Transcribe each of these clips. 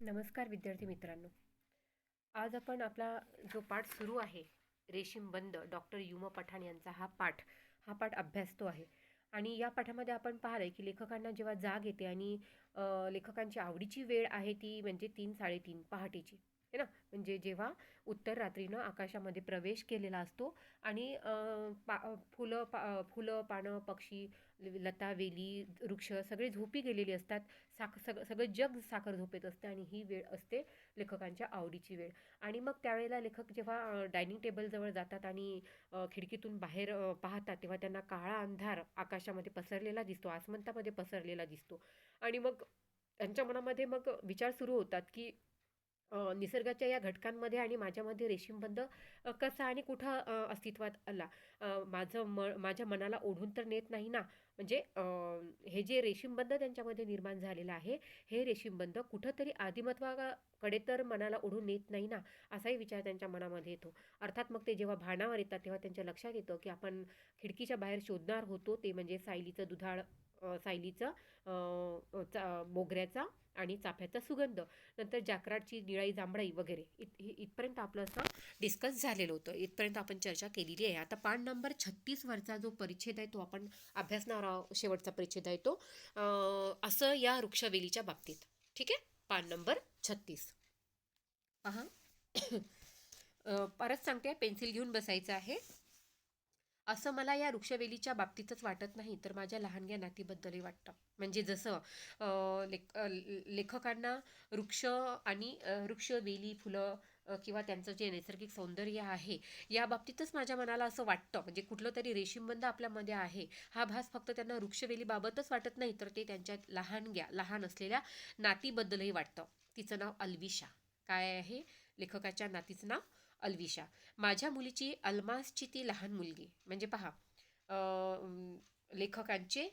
नमस्कार विद्यार्थी मित्रांनो. आज आपण आपला जो पाठ सुरू आहे रेशीमबंद डॉक्टर युमा पठाण यांचा हा पाठ अभ्यासतो आहे. आणि या पाठामध्ये आपण पाहिलंय की लेखकांना जेव्हा जाग येते आणि लेखकांची आवडीची वेळ आहे ती म्हणजे 3:30 पहाटेची है ना. म्हणजे जेव्हा उत्तर रात्रीनं आकाशामध्ये प्रवेश केलेला असतो आणि फुलं पानं पक्षी लता वेली वृक्ष सगळे झोपी गेलेली असतात. सगळं जग साखर झोपेत असते आणि ही वेळ असते लेखकांच्या आवडीची वेळ. आणि मग त्यावेळेला लेखक जेव्हा डायनिंग टेबलजवळ जातात आणि खिडकीतून बाहेर पाहतात तेव्हा त्यांना काळा अंधार आकाशामध्ये पसरलेला दिसतो, आसमंतामध्ये पसरलेला दिसतो. आणि मग त्यांच्या मनामध्ये मग विचार सुरू होतात की निसर्गाच्या या घटकांमध्ये आणि माझ्यामध्ये रेशीमबंध कसा आणि कुठं अस्तित्वात आला. माझ्या मनाला ओढून तर नेत नाही ना. म्हणजे हे जे रेशीमबंध त्यांच्यामध्ये निर्माण झालेलं आहे, हे रेशीमबंध कुठंतरी आदिमत्वाकडे तर मनाला ओढून नेत नाही ना, असाही विचार त्यांच्या मनामध्ये येतो. अर्थात मग ते जेव्हा भानावर येतात तेव्हा त्यांच्या लक्षात येतं की आपण खिडकीच्या बाहेर शोधणार होतो ते म्हणजे मोगऱ्याचा आणि चाफ्याचा सुगंध, नंतर जाकराटची निळाई जांभळाई वगैरे इथपर्यंत आपलं असं डिस्कस झालेलं होतं. इथपर्यंत आपण चर्चा केलेली आहे. आता पान नंबर 36 वरचा जो परिच्छेद आहे तो आपण अभ्यासणार आहोत. शेवटचा परिच्छेद आहे तो असं या वृक्षवेलीच्या बाबतीत. ठीक आहे. पान नंबर 36 पहा. परत सांगते, पेन्सिल घेऊन बसायचं आहे. असं मला या वृक्षवेलीच्या बाबतीतच वाटत नाही तर माझ्या लहानग्या नातीबद्दलही वाटतं. म्हणजे जसं लेखकांना वृक्ष आणि वृक्षवेली फुलं किंवा त्यांचं जे नैसर्गिक सौंदर्य आहे या बाबतीतच माझ्या मनाला असं वाटतं. म्हणजे कुठलं तरी रेशीमबंध आपल्यामध्ये आहे हा भास फक्त त्यांना वृक्षवेलीबाबतच वाटत नाही तर ते त्यांच्या लहान असलेल्या नातीबद्दलही वाटतं. तिचं नाव अल्विशा. काय आहे लेखकाच्या नातीचं नाव? अल्विशा. माझ्या मुलीची अल्मासची ती लहान मुलगी. म्हणजे पहा, लेखकांचे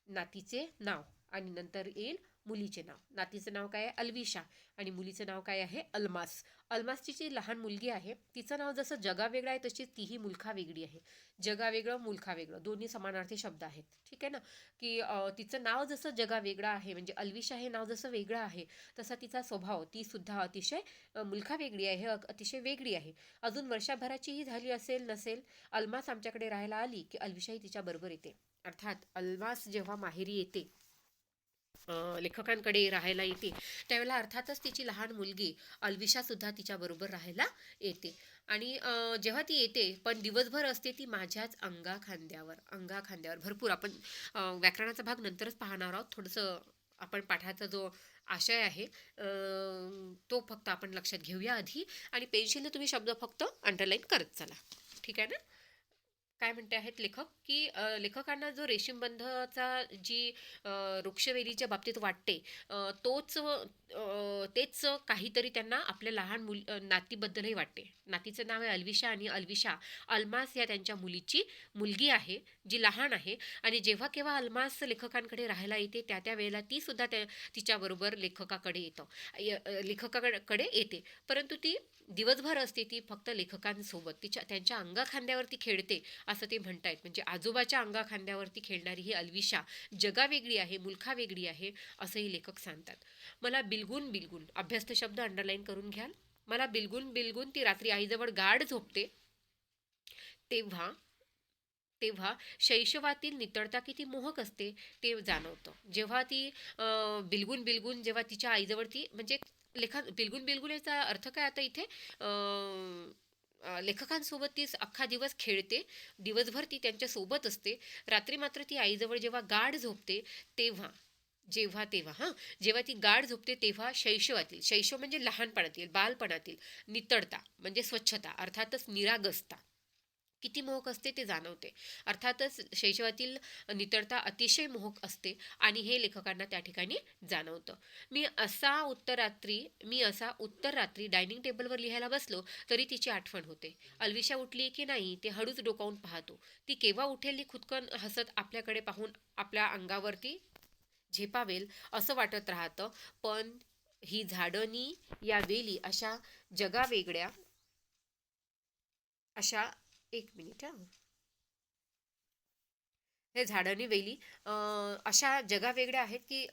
नातीचे नाव आणि नंतर येईल मुलीचे नाव. नातीचं नाव काय आहे? अल्विशा. आणि मुलीचं नाव काय आहे? अल्मास. अल्मासची जी लहान मुलगी आहे तिचं नाव जसं जगा वेगळं आहे तशी तीही मुलखा वेगळी आहे. जगा वेगळं मुलखा वेगळं दोन्ही समानार्थी शब्द आहेत. ठीक आहे ना. की तिचं नाव जसं जगा वेगळं आहे म्हणजे अल्विशा हे नाव जसं वेगळं आहे तसा तिचा स्वभाव ती सुद्धा अतिशय मुलखा वेगळी आहे, अतिशय वेगळी आहे. अजून वर्षभराचीही झाली असेल नसेल अल्मास आमच्याकडे राहायला आली की अल्विशाही तिच्या बरोबर येते. अर्थात अल्मास जेव्हा माहेरी येते लेखकांकडे राहायला येते त्यावेळेला अर्थातच तिची लहान मुलगी अल्विशा सुद्धा तिच्या बरोबर राहायला येते. आणि जेव्हा ती येते पण दिवसभर असते ती माझ्याच अंगा खांद्यावर भरपूर आपण व्याकरणाचा भाग नंतरच पाहणार आहोत. थोडंसं आपण पाठाचा जो आशय आहे तो फक्त आपण लक्षात घेऊया आधी. आणि पेन्सिलने तुम्ही शब्द फक्त अंडरलाईन करत चला. ठीक आहे ना. काय म्हणते आहेत लेखक की लेखकांना जो रेशीमबंधचा जी वृक्षवेलीच्या बाबतीत वाटते तेच काहीतरी त्यांना आपल्या लहान नातीबद्दलही वाटते. नातीचं नाव आहे अल्विशा आणि अल्विशा अल्मास या त्यांच्या मुलीची मुलगी आहे जी लहान आहे. आणि जेव्हा केव्हा अल्मास लेखकांकडे राहायला येते त्या वेळेला ती सुद्धा तिच्याबरोबर लेखकाकडे येते. परंतु ती दिवसभर असते ती फक्त लेखकांसोबत त्यांच्या अंगाखांद्यावरती खेळते असं ते म्हणतायत. म्हणजे आजोबाच्या अंगाखांद्यावरती खेळणारी ही अल्विशा जगा वेगळी आहे, मुलखा वेगळी आहे असंही लेखक सांगतात. मला बिलगुन अभ्यस्त शब्द अंडरलाईन करून घ्याल. मला बिलगुन ती रात्री आईजवळ गाढ झोपते तेव्हा तेव्हा शैशवातील नितळता किती मोहक असते ते जाणवतं. जेव्हा ती बिलगुन जेव्हा तिच्या आईजवळ ती म्हणजे बिलगुन याचा अर्थ काय आता इथे लेखकांसोबत ती अख्खा दिवस खेळते, दिवसभर ती त्यांच्या सोबत असते, रात्री मात्र ती आईजवळ जेव्हा गाढ झोपते तेव्हा जेव्हा ती गाढ झोपते तेव्हा शैशव म्हणजे लहानपणातील बालपणातील, नितळता म्हणजे स्वच्छता अर्थातच निरागसता किती मोहक असते ते जाणवते. अर्थातच शैशवातील नितळता अतिशय मोहक असते आणि हे लेखकांना त्या ठिकाणी जाणवतं. मी असा उत्तर रात्री डायनिंग टेबलवर लिहायला बसलो तरी तिची आठवण होते. अल्विशा उठली की नाही ते हळूच डोकावून पाहतो. ती केव्हा उठेल खुदकन हसत आपल्याकडे पाहून आपल्या अंगावरती झेपावेल असं वाटत राहतं. पण ही झाडणी या वेली अशा जगावेगळ्या अशा एक मिनिट हे झाडांनी वेली अशा जगावेगळ्या आहेत की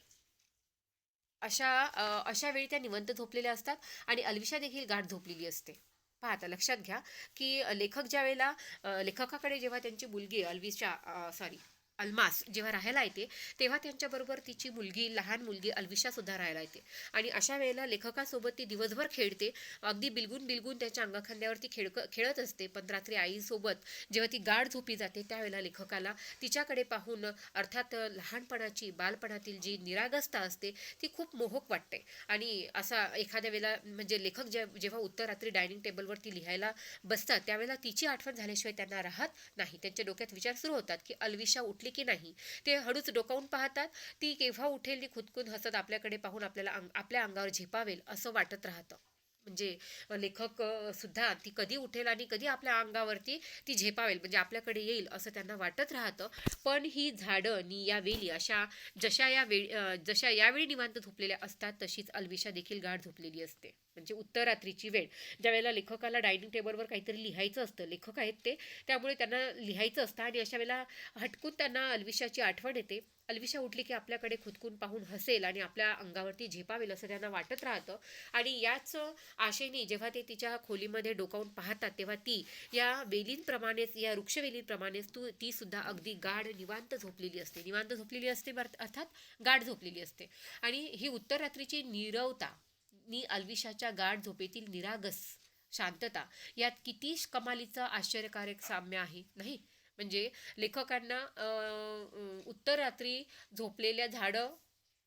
अशा वेळी त्या निवांत झोपलेल्या असतात आणि अल्विशा देखील गाढ झोपलेली असते. पहा आता लक्षात घ्या की लेखक ज्या वेळेला लेखकाकडे जेव्हा त्यांची मुलगी अल्मास जेव्हा राहायला येते तेव्हा त्यांच्याबरोबर तिची लहान मुलगी अल्विशा सुद्धा राहायला येते आणि अशा वेळेला लेखकासोबत ती दिवसभर खेळते. अगदी बिलगून बिलगून त्याच्या अंगखांद्यावरती खेळत असते. पण रात्री आईसोबत जेव्हा ती गाढ झोपी जाते त्यावेळेला लेखकाला तिच्याकडे पाहून अर्थात बालपणातील जी निरागसता असते ती खूप मोहक वाटते. आणि असा एखाद्या वेळेला म्हणजे लेखक जेव्हा उत्तर रात्री डायनिंग टेबलवरती लिहायला बसतात त्यावेळेला तिची आठवण झाल्याशिवाय त्यांना राहत नाही. त्यांच्या डोक्यात विचार सुरू होतात की अल्विशा उठली की नाही. ते हळूच डोकावून पाहतात. ती केव्हा उठेल ती खुदकून हसत आपल्याकडे पाहून आपल्या अंगावर झेपावेल असं वाटत राहतं. म्हणजे लेखक सुद्धा ती कधी उठेल आणि कधी आपल्या अंगावरती ती झेपावेल म्हणजे आपल्याकडे येईल असं त्यांना वाटत राहतं. पण ही झाडं आणि या वेली जशा यावेळी निवांत झोपलेल्या असतात तशीच अल्विशा देखील गाढ झोपलेली असते. म्हणजे उत्तर रात्रीची वेळ ज्या वेळेला लेखकाला डायनिंग टेबलवर काहीतरी लिहायचं असतं. लेखक आहेत ते त्यामुळे त्यांना लिहायचं असतं आणि अशा वेळेला हटकून त्यांना अल्विशाची आठवण येते. अल्विशा उठली की आपल्याकडे खुदकून पाहून हसेल आणि आपल्या अंगावरती झेपावेल असं त्यांना वाटत राहतं. आणि याच आशेने जेव्हा ते तिच्या खोलीमध्ये डोकावून पाहतात तेव्हा ती या वृक्षवेलींप्रमाणेच ती सुद्धा अगदी गाढ निवांत झोपलेली असते अर्थात गाढ झोपलेली असते. आणि ही उत्तर रात्रीची नीरवता नि अल्विशाच्या गाढ झोपेतील निरागस शांतता यात किती कमालीचं आश्चर्यकारक साम्य आहे नाही. म्हणजे लेखकांना उत्तर रात्री झोपलेल्या झाडं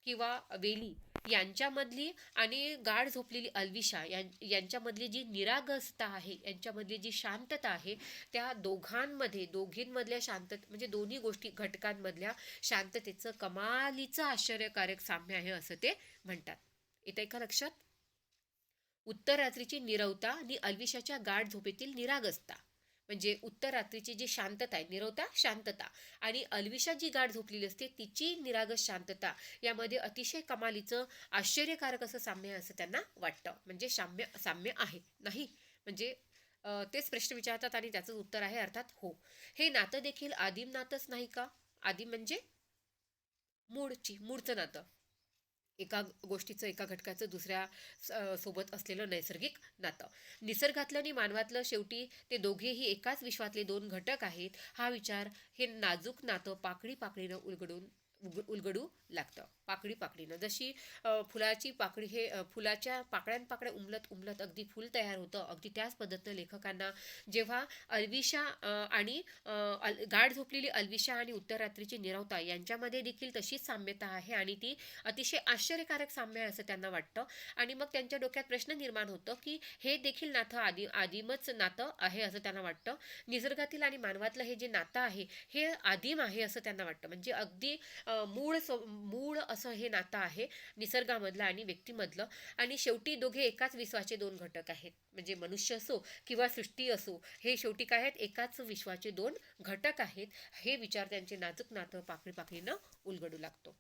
किंवा वेली यांच्यामधली आणि गाढ झोपलेली अल्विशा यांच्यामधली जी निरागसता आहे, यांच्यामधली जी शांतता आहे, त्या दोघींमधल्या म्हणजे दोन्ही गोष्टी घटकांमधल्या शांततेचं कमालीचं आश्चर्यकारक साम्य आहे असं ते म्हणतात. येतंय का लक्षात? उत्तर रात्रीची नीरवता आणि अल्विशाच्या गाढ झोपेतील निरागसता. म्हणजे उत्तर रात्रीची जी शांतता आहे, निरवता शांतता, आणि अल्विशा जी गाढ झोपलेली असते तिची निरागस शांतता यामध्ये अतिशय कमालीचं आश्चर्यकारक असं साम्य आहे असं त्यांना वाटतं. म्हणजे साम्य आहे नाही. म्हणजे तेच प्रश्न विचारतात आणि त्याचं उत्तर आहे अर्थात हो. हे नातं देखील आदिम नातंच नाही का? आदिम म्हणजे मूळचं नातं. एका गोष्टीचं एका घटकाचं दुसऱ्या सोबत असलेलं नैसर्गिक नातं. निसर्गातलं आणि मानवातलं शेवटी ते दोघेही एकाच विश्वातले दोन घटक आहेत हा विचार हे नाजूक नातं पाकळीनं उलगडू लागतं. पाकळीनं जशी फुलाची पाकळी फुलाच्या पाकळ्या उमलत अगदी फुल तयार होतं अगदी त्याच पद्धतीनं लेखकांना जेव्हा अल्विशा आणि गाढ झोपलेली अल्विशा आणि उत्तर रात्रीची नीरवता यांच्यामध्ये देखील तशीच साम्यता आहे आणि ती अतिशय आश्चर्यकारक साम्य आहे असं त्यांना वाटतं. आणि मग त्यांच्या डोक्यात प्रश्न निर्माण होतं की हे देखील नातं आदिमच नातं आहे असं त्यांना वाटतं. निसर्गातील आणि मानवातलं हे जे नातं आहे हे आदिम आहे असं त्यांना वाटतं. म्हणजे अगदी मूळ असं हे नातं आहे निसर्गामधलं आणि व्यक्तीमधलं. आणि शेवटी दोघे एकाच विश्वाचे दोन घटक आहेत. म्हणजे मनुष्य असो किंवा सृष्टी असो हे शेवटी काय आहेत? एकाच विश्वाचे दोन घटक आहेत. हे विचार त्यांचे नाजूक नातं पाकळीनं उलगडू लागतो.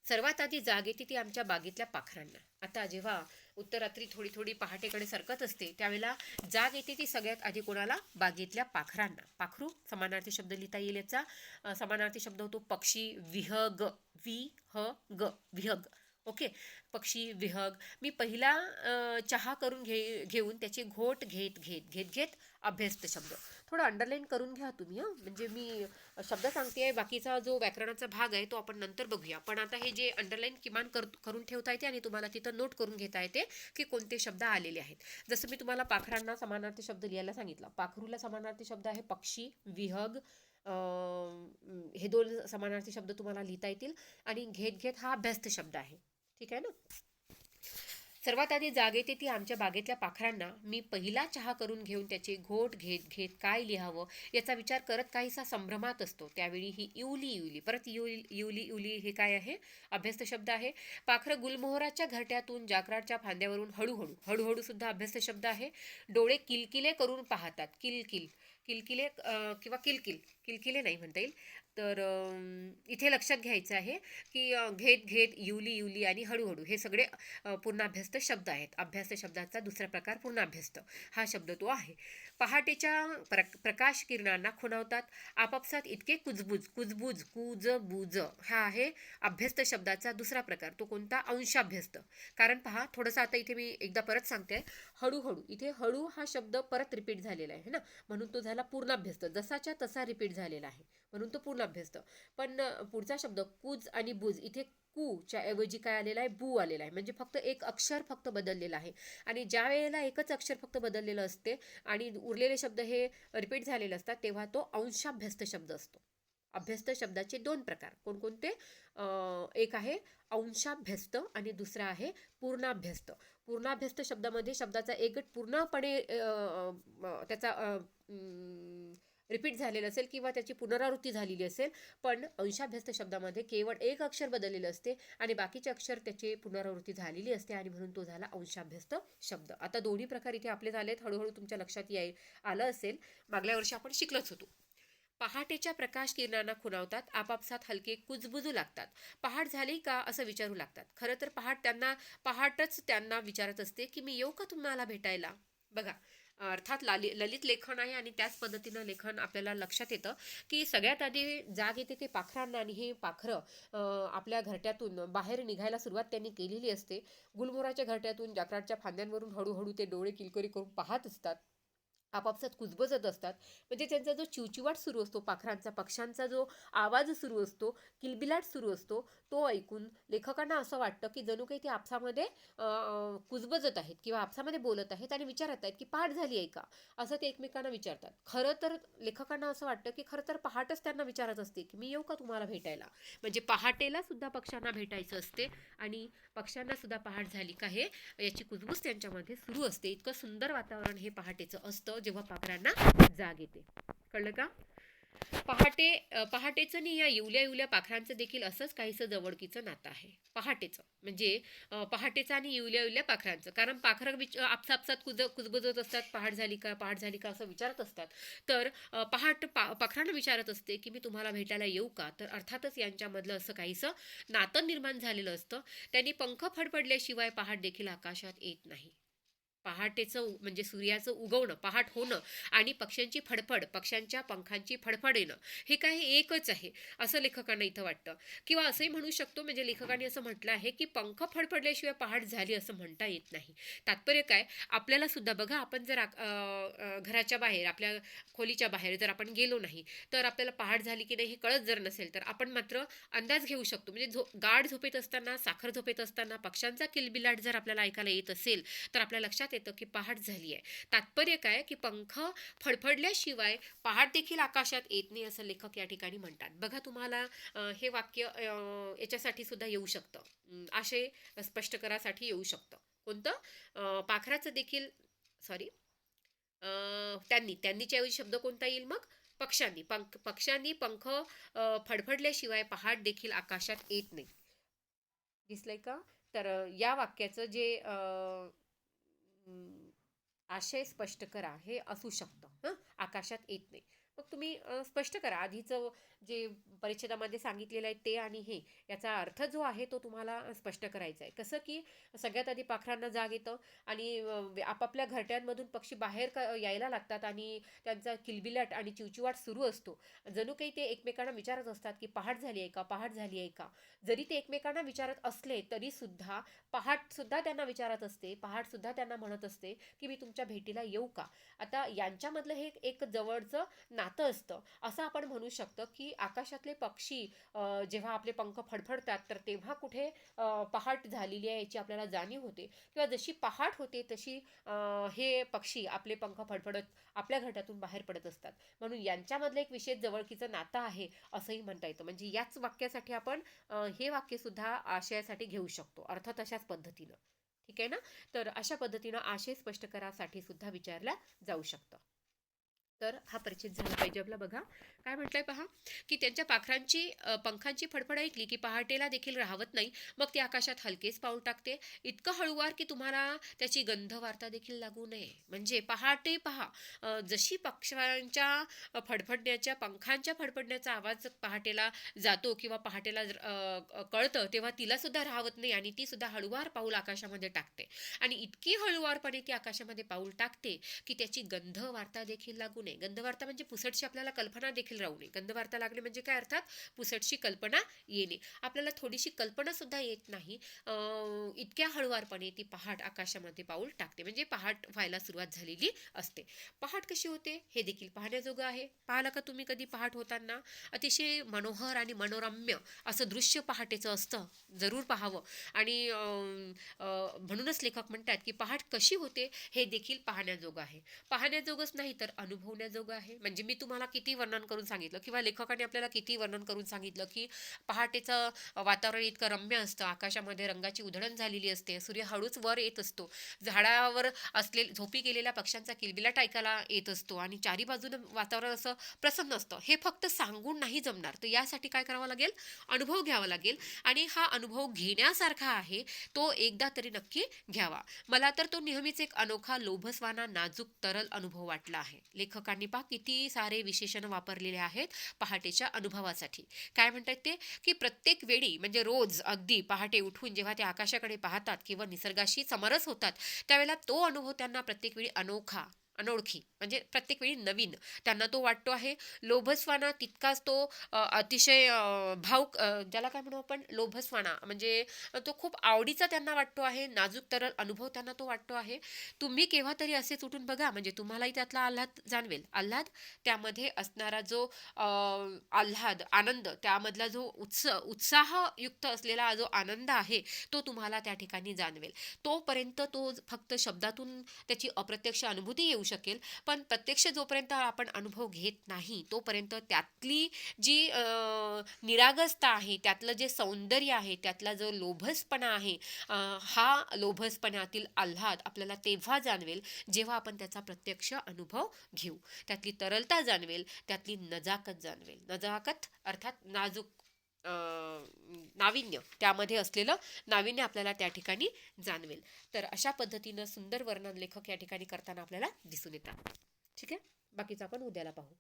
सर्वात आधी जाग येते ती आमच्या बागेतल्या पाखरांना. आता जेव्हा उत्तरात्री थोडी पहाटेकडे सरकत असते त्यावेळेला जाग येते ती सगळ्यात आधी कोणाला? बागेतल्या पाखरांना. पाखरू समानार्थी शब्द लिहिता येईल याचा. समानार्थी शब्द होतो पक्षी. विहग. विहग. ओके. पक्षी विहग. मी पहिला चहा करून घेऊन त्याचे घोट घेत अभ्यस्त शब्द. थोडं अंडरलाईन करून घ्या तुम्ही. म्हणजे मी शब्द सांगते बाकीचा जो व्याकरणाचा भाग आहे तो आपण नंतर बघूया. पण आता हे जे अंडरलाईन किमान करून ठेवता येते आणि तुम्हाला तिथं नोट करून घेता येते की कोणते शब्द आलेले आहेत. जसं मी तुम्हाला पाखरांना समानार्थी शब्द लिहायला सांगितलं. पाखरूला समानार्थी शब्द आहे पक्षी. विहग हे दोन समानार्थी शब्द तुम्हाला लिहिता येतील. आणि घेत हा अभ्यस्त शब्द आहे. ठीक आहे ना. सर्वात आधी जाग येते ती आमच्या बागेतल्या पाखरांना. मी पहिला चहा करून घेऊन त्याचे घोट घेत काय लिहावं याचा विचार करत काहीसा संभ्रमात असतो. त्यावेळी ही इवली परत इवली हे काय आहे? अभ्यस्त शब्द आहे. पाखरं गुलमोहराच्या घरट्यातून जाकराच्या फांद्यावरून हळूहळू सुद्धा अभ्यस्त शब्द आहे. डोळे किलकिले करून पाहतात. किलकिले किंवा किलकिले नाही म्हणता येईल. तर इथे लक्षात घ्यायचं आहे की घेत घेत, युली युली आणि हळूहळू हे सगळे पूर्णाभ्यस्त शब्द आहेत. अभ्यास शब्दाचा दुसरा प्रकार पूर्णाभ्यस्त हा शब्द तो आहे. पहाटेच्या प्रकाश किरणांना खुणावतात, आपापसात इतके कुजबुज, कुजबुज, कुजबुज हा आहे अभ्यस्त शब्दाचा दुसरा प्रकार. तो कोणता? अंशाभ्यस्त. कारण पहा थोडंसं आता इथे मी एकदा परत सांगते, हळूहळू, इथे हळू हा शब्द परत रिपीट झालेला आहे ना, म्हणून तो झाला पूर्णाभ्यस्त. जसाच्या तसा रिपीट झालेला आहे म्हणून तो पूर्णाभ्यस्त. पण पुढचा शब्द कुज आणि बुज, इथे च्या ऐवजी काय आलेला आहे? बू आलेला आहे. म्हणजे फक्त एक अक्षर फक्त बदललेलं आहे. आणि ज्या वेळेला एकच अक्षर फक्त बदललेलं असते आणि उरलेले शब्द हे रिपीट झालेले असतात तेव्हा तो अंशाभ्यस्त शब्द असतो. अभ्यस्त शब्दाचे दोन प्रकार कोणकोणते? एक आहे अंशाभ्यस्त आणि दुसरा आहे पूर्णाभ्यस्त. पूर्णाभ्यस्त शब्दामध्ये शब्दाचा एक गट पूर्णपणे त्याचा रिपीट झालेलं असेल किंवा त्याची पुनरावृत्ती झालेली असेल, पण अंशाभ्यस्त शब्दामध्ये केवळ एक अक्षर बदललेलं असते आणि बाकीचे अक्षर त्याची पुनरावृत्ती झालेली असते आणि म्हणून तो झाला अंशाभ्यस्त शब्द. आता दोन्ही प्रकार इथे आपले झालेत, हळूहळू तुमच्या लक्षात आलं असेल. मागल्या वर्षी आपण शिकलोच होतो. पहाटेच्या प्रकाश किरणांना खुणावतात, आपापसात हलके कुजबुजू लागतात, पहाट झाली का असं विचारू लागतात. खरं तर पहाटच त्यांना विचारत असते की मी येऊ का तुम्हाला भेटायला. बघा, अर्थात ललित लेखन आहे आणि त्याच पद्धतीनं लेखन आपल्याला लक्षात येतं की सगळ्यात आधी जाग येते ते पाखरांना आणि हे पाखरं आपल्या घरट्यातून बाहेर निघायला सुरुवात त्यांनी केलेली असते. गुलमोहराच्या घरट्यातून जाकराटच्या फांद्यांवरून हळूहळू ते डोळे किलकरी करून पाहत असतात, आपापसात कुजबजत असतात. म्हणजे त्यांचा जो चिवचिवाट सुरू असतो, पाखरांचा, पक्ष्यांचा जो आवाज सुरू असतो, किलबिलाट सुरू असतो, तो ऐकून लेखकांना असं वाटतं की जणू काही ते आपसामध्ये कुजबजत आहेत किंवा आपसामध्ये बोलत आहेत आणि विचारत आहेत की पहाट झाली आहे का, असं ते एकमेकांना विचारतात. खरं तर लेखकांना असं वाटतं की खरं तर पहाटच त्यांना विचारत असते की मी येऊ का तुम्हाला भेटायला. म्हणजे पहाटेला सुद्धा पक्ष्यांना भेटायचं असते आणि पक्ष्यांना सुद्धा पहाट झाली का हे याची कुजबूज त्यांच्यामध्ये सुरू असते. इतकं सुंदर वातावरण हे पहाटेचं असतं जेव्हा पाखरांना जाग येते. कळलं का? पहाटेचं आणि या येवल्या येवल्या पाखरांचं देखील असंच काहीसं जवळकीचं नातं आहे. पहाटेचं म्हणजे पहाटेचं आणि येवल्या येवल्या पाखरांचं. कारण पाखरं आपसापसात कुजबुजत असतात, पहाट झाली का, पहाट झाली का असं विचारत असतात. तर पाखरांना विचारत असते की मी तुम्हाला भेटायला येऊ का. तर अर्थातच यांच्यामधलं असं काहीसं नातं निर्माण झालेलं असतं. त्यांनी पंख फडफडल्याशिवाय पहाट देखील आकाशात येत नाही. पहाटेचं म्हणजे सूर्याचं उगवणं, पहाट होणं आणि पक्ष्यांची फडफड, पक्ष्यांच्या पंखांची फडफड येणं, हे काही एकच आहे असं लेखकांना इथं वाटतं. किंवा असंही म्हणू शकतो, म्हणजे लेखकांनी असं म्हटलं आहे की पंख फडफडल्याशिवाय पहाट झाली असं म्हणता येत नाही. तात्पर्य काय? आपल्याला सुद्धा बघा, आपण जर घराच्या बाहेर, आपल्या खोलीच्या बाहेर जर आपण गेलो नाही तर आपल्याला पहाट झाली की नाही हे कळत जर नसेल तर आपण मात्र अंदाज घेऊ शकतो. म्हणजे गाढ झोपेत असताना, साखर झोपेत असताना पक्ष्यांचा किलबिलाट जर आपल्याला ऐकायला येत असेल तर आपल्या लक्षात येतं की पहाट झाली आहे. तात्पर्य काय? की पंख फडफडल्याशिवाय पहाट देखील आकाशात येत नाही असं लेखक या ठिकाणी म्हणतात. बघा, तुम्हाला हे वाक्य याच्यासाठी सुद्धा येऊ शकतं, आशय स्पष्टकरासाठी येऊ शकतं. कोणतं? पाखराचं देखील, सॉरी, त्यांनीच्या ऐवजी शब्द कोणता येईल मग? पक्ष्यांनी पंख फडफडल्याशिवाय पहाट देखील आकाशात येत नाही. दिसलंय का? तर या वाक्याचं जे आशय स्पष्ट करा हे असू शकतं. आकाशात येत नाही. मग तुम्ही स्पष्ट करा. आधीचं जे परिच्छेदामध्ये सांगितलेलं आहे ते आणि हे याचा अर्थ जो आहे तो तुम्हाला स्पष्ट करायचा आहे. कसं की सगळ्यात आधी पाखरांना जाग येतं आणि आपापल्या घरट्यांमधून पक्षी बाहेर यायला लागतात आणि त्यांचा किलबिलाट आणि चिवचिवाट सुरू असतो. जणू काही ते एकमेकांना विचारत असतात की पहाट झाली आहे का, पहाट झाली आहे का. जरी ते एकमेकांना विचारत असले तरी सुद्धा पहाट सुद्धा त्यांना विचारत असते, पहाट सुद्धा त्यांना म्हणत असते की मी तुमच्या भेटीला येऊ का. आता यांच्यामधलं हे एक जवळचं नातं असतं. असं आपण म्हणू शकतो की आकाशातले पक्षी जेव्हा आपले पंख फडफडतात तर तेव्हा कुठे पहाट झालेली आहे याची आपल्याला जाणीव होते किंवा जशी पहाट होते तशी हे पक्षी आपले पंख फडफडत आपल्या घरट्यातून बाहेर पडत असतात. म्हणून यांच्यामधलं एक विशेष जवळकीचं नातं आहे असंही म्हणता येतं. म्हणजे याच वाक्यासाठी आपण हे वाक्य सुद्धा आशयासाठी घेऊ शकतो, अर्थात अशाच पद्धतीनं. ठीक आहे ना. तर अशा पद्धतीनं आशय स्पष्ट करासाठी सुद्धा विचारला जाऊ शकतं. तर हा परिच्छेद झाला पाहिजे आपला. बघा काय म्हटलंय पहा, की त्यांच्या पंखांची फडफड ऐकली की पहाटेला देखील राहवत नाही, मग ती आकाशात हलकेच पाऊल टाकते, इतकं हळूवार की तुम्हाला त्याची गंध वार्ता देखील लागू नये. म्हणजे पहाटे पहा, जशी पक्ष्यांच्या फडफडण्याच्या पंखांच्या फडफडण्याचा आवाज पहाटेला जातो किंवा पहाटेला कळतं, तेव्हा तिला सुद्धा राहवत नाही आणि ती सुद्धा हळूवार पाऊल आकाशामध्ये टाकते. आणि इतकी हळूवारपणे ती आकाशामध्ये पाऊल टाकते की त्याची गंध वार्ता देखील लागू नये. गंधवार्ता म्हणजे पुसटशी आपल्याला कल्पना देखील राहू नये. गंधवार्ता लागणे म्हणजे काय, अर्थात पुसटशी कल्पना येणे. आपल्याला थोडीशी कल्पना सुद्धा येत नाही, इतक्या हळुवारपणे ती पहाट आकाशामध्ये पाऊल टाकते. म्हणजे पहाट व्हायला सुरुवात झालेली असते. पहाट कशी होते हे देखील पाहण्याजोगं आहे. पाहिलं का तुम्ही कधी पहाट होताना? अतिशय मनोहर आणि मनोरम्य असं दृश्य पहाटेचं असतं. जरूर पाहावं. आणि म्हणूनच लेखक म्हणतात की पहाट कशी होते हे देखील पाहण्याजोगं आहे. पाहण्याजोगंच नाही तर अनुभवण्याजोगं आहे. म्हणजे मी तुम्हाला किती वर्णन करून सांगितलं किंवा लेखकाने आपल्याला किती वर्णन करून सांगितलं की पहाटेचं वातावरण इतकं रम्य असतं, आकाशामध्ये रंगाची उधळण झालेली असते, सूर्य हळूच वर येत असतो, झाडावर झोपी गेलेल्या पक्ष्यांचा किलबिलाट ऐकायला येत असतो आणि चारी बाजूनं वातावरण असं प्रसन्न असतं. हे फक्त सांगून नाही जमणार, तर यासाठी काय करावं लागेल, अनुभव घ्यावा लागेल. आणि हा अनुभव घेण्यासारखा आहे, तो एकदा तरी नक्की घ्यावा. मला तर तो नेहमीच एक अनोखा, लोभसवाना, नाजूक, तरल अनुभव वाटला आहे. लेखकांनी पहा किती सारे विशेषण वापरलेले आहेत पहाटेच्या अनुभवासाठी. काय म्हणतात ते, की प्रत्येक वेळी म्हणजे रोज अगदी पहाटे उठून जेव्हा ते आकाशाकडे पाहतात किंवा निसर्गाशी समरस होतात, त्यावेळेला तो अनुभव त्यांना प्रत्येक वेळी अनोखा, अनोळखी म्हणजे प्रत्येक वेळी नवीन त्यांना तो वाटतो आहे. लोभसवाना तितकाच तो अतिशय भावुक, ज्याला काय म्हणू आपण, लोभसवाना म्हणजे तो खूप आवडीचा त्यांना वाटतो आहे. नाजूक तरल अनुभव त्यांना तो वाटतो आहे. तुम्ही केव्हा तरी असेच उठून बघा, म्हणजे तुम्हालाही त्यातला आल्हाद जाणवेल. आल्हाद, त्यामध्ये असणारा जो आल्हाद, आनंद, त्यामधला जो उत्साहयुक्त असलेला जो आनंद आहे, तो तुम्हाला त्या ठिकाणी जाणवेल. तोपर्यंत तो फक्त शब्दातून त्याची अप्रत्यक्ष अनुभूती येऊ शकेल, पण प्रत्यक्ष जोपर्यंत आपण अनुभव घेत नाही, तोपर्यंत त्यातली जी निरागसता आहे, त्यातलं जे सौंदर्य आहे, त्यातला जो लोभसपणा आहे, हा लोभसपणातील आल्हाद आपल्याला तेव्हा जाणवेल जेव्हा आपण त्याचा प्रत्यक्ष अनुभव घेऊ. त्यातली तरलता जाणवेल, त्यातली नजाकत जाणवेल. नजाकत अर्थात नाजूक, नाविन्य, त्यामध्ये असलेलं नाविन्य आपल्याला त्या ठिकाणी जाणवेल. तर अशा पद्धतीनं सुंदर वर्णन लेखक या ठिकाणी करताना आपल्याला दिसून येतात. ठीक आहे, बाकीचं आपण उद्याला पाहू.